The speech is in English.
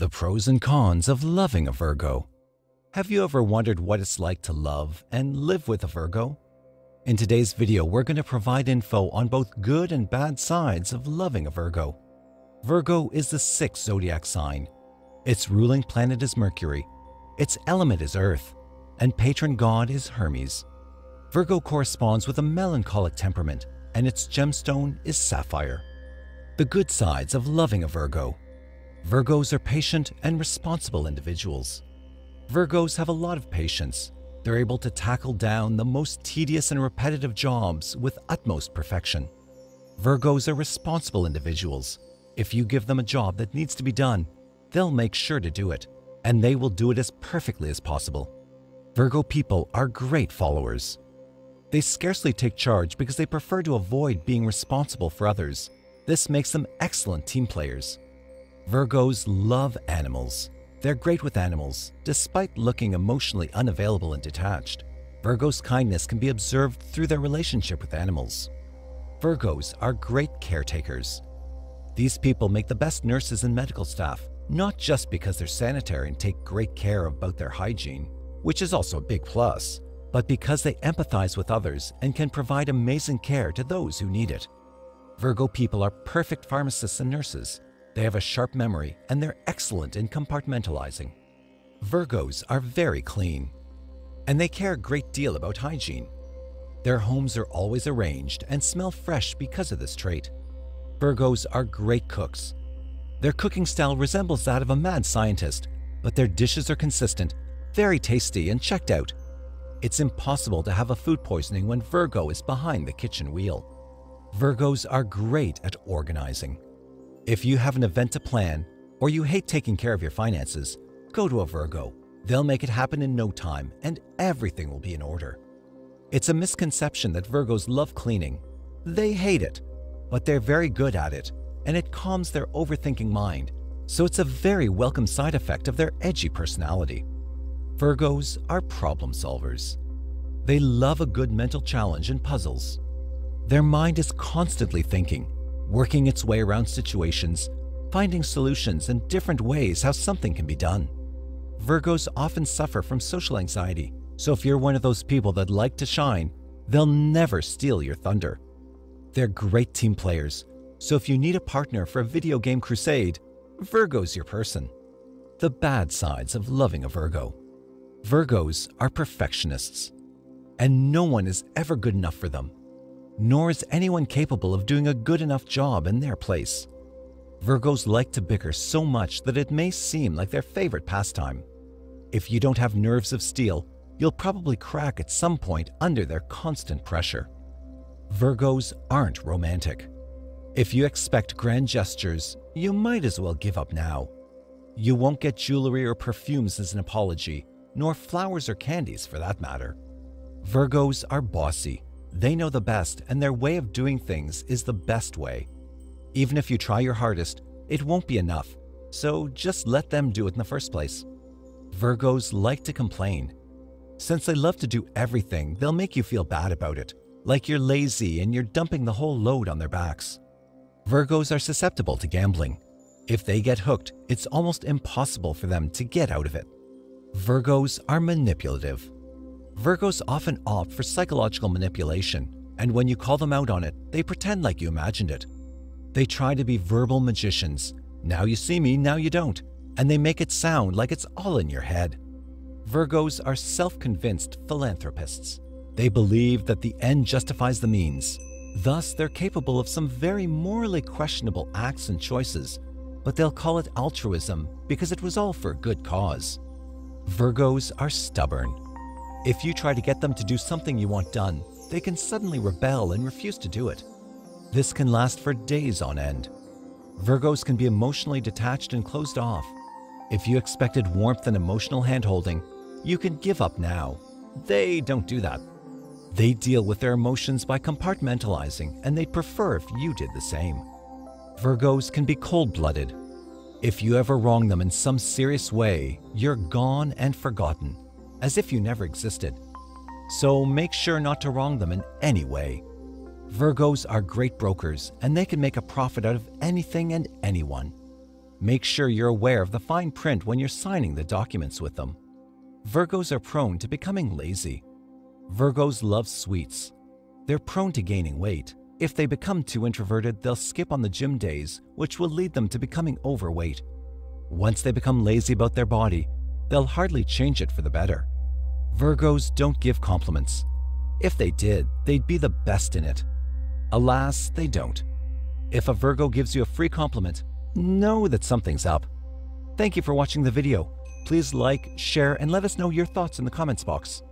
The pros and cons of loving a Virgo. Have you ever wondered what it's like to love and live with a Virgo? In today's video, we're going to provide info on both good and bad sides of loving a Virgo. Virgo is the sixth zodiac sign. Its ruling planet is Mercury, its element is Earth, and patron god is Hermes. Virgo corresponds with a melancholic temperament, and its gemstone is sapphire. The good sides of loving a Virgo. Virgos are patient and responsible individuals. Virgos have a lot of patience. They're able to tackle down the most tedious and repetitive jobs with utmost perfection. Virgos are responsible individuals. If you give them a job that needs to be done, they'll make sure to do it, and they will do it as perfectly as possible. Virgo people are great followers. They scarcely take charge because they prefer to avoid being responsible for others. This makes them excellent team players. Virgos love animals. They're great with animals, despite looking emotionally unavailable and detached. Virgos' kindness can be observed through their relationship with animals. Virgos are great caretakers. These people make the best nurses and medical staff, not just because they're sanitary and take great care about their hygiene, which is also a big plus, but because they empathize with others and can provide amazing care to those who need it. Virgo people are perfect pharmacists and nurses. They have a sharp memory and they're excellent in compartmentalizing. Virgos are very clean, and they care a great deal about hygiene. Their homes are always arranged and smell fresh because of this trait. Virgos are great cooks. Their cooking style resembles that of a mad scientist, but their dishes are consistent, very tasty, and checked out. It's impossible to have a food poisoning when Virgo is behind the kitchen wheel. Virgos are great at organizing. If you have an event to plan, or you hate taking care of your finances, go to a Virgo. They'll make it happen in no time, and everything will be in order. It's a misconception that Virgos love cleaning. They hate it, but they're very good at it, and it calms their overthinking mind, so it's a very welcome side effect of their edgy personality. Virgos are problem solvers. They love a good mental challenge and puzzles. Their mind is constantly thinking, working its way around situations, finding solutions and different ways how something can be done. Virgos often suffer from social anxiety, so if you're one of those people that like to shine, they'll never steal your thunder. They're great team players, so if you need a partner for a video game crusade, Virgo's your person. The bad sides of loving a Virgo. Virgos are perfectionists, and no one is ever good enough for them, nor is anyone capable of doing a good enough job in their place. Virgos like to bicker so much that it may seem like their favorite pastime. If you don't have nerves of steel, you'll probably crack at some point under their constant pressure. Virgos aren't romantic. If you expect grand gestures, you might as well give up now. You won't get jewelry or perfumes as an apology, nor flowers or candies for that matter. Virgos are bossy. They know the best, and their way of doing things is the best way. Even if you try your hardest, it won't be enough, so just let them do it in the first place. Virgos like to complain. Since they love to do everything, they'll make you feel bad about it, like you're lazy and you're dumping the whole load on their backs. Virgos are susceptible to gambling. If they get hooked, it's almost impossible for them to get out of it. Virgos are manipulative. Virgos often opt for psychological manipulation, and when you call them out on it, they pretend like you imagined it. They try to be verbal magicians. Now you see me, now you don't, and they make it sound like it's all in your head. Virgos are self-convinced philanthropists. They believe that the end justifies the means. Thus, they're capable of some very morally questionable acts and choices, but they'll call it altruism because it was all for a good cause. Virgos are stubborn. If you try to get them to do something you want done, they can suddenly rebel and refuse to do it. This can last for days on end. Virgos can be emotionally detached and closed off. If you expected warmth and emotional handholding, you can give up now. They don't do that. They deal with their emotions by compartmentalizing, and they'd prefer if you did the same. Virgos can be cold-blooded. If you ever wrong them in some serious way, you're gone and forgotten, as if you never existed. So make sure not to wrong them in any way. Virgos are great brokers, and they can make a profit out of anything and anyone. Make sure you're aware of the fine print when you're signing the documents with them. Virgos are prone to becoming lazy. Virgos love sweets. They're prone to gaining weight. If they become too introverted, they'll skip on the gym days, which will lead them to becoming overweight. Once they become lazy about their body, they'll hardly change it for the better. Virgos don't give compliments. If they did, they'd be the best in it. Alas, they don't. If a Virgo gives you a free compliment, know that something's up. Thank you for watching the video. Please like, share, and let us know your thoughts in the comments box.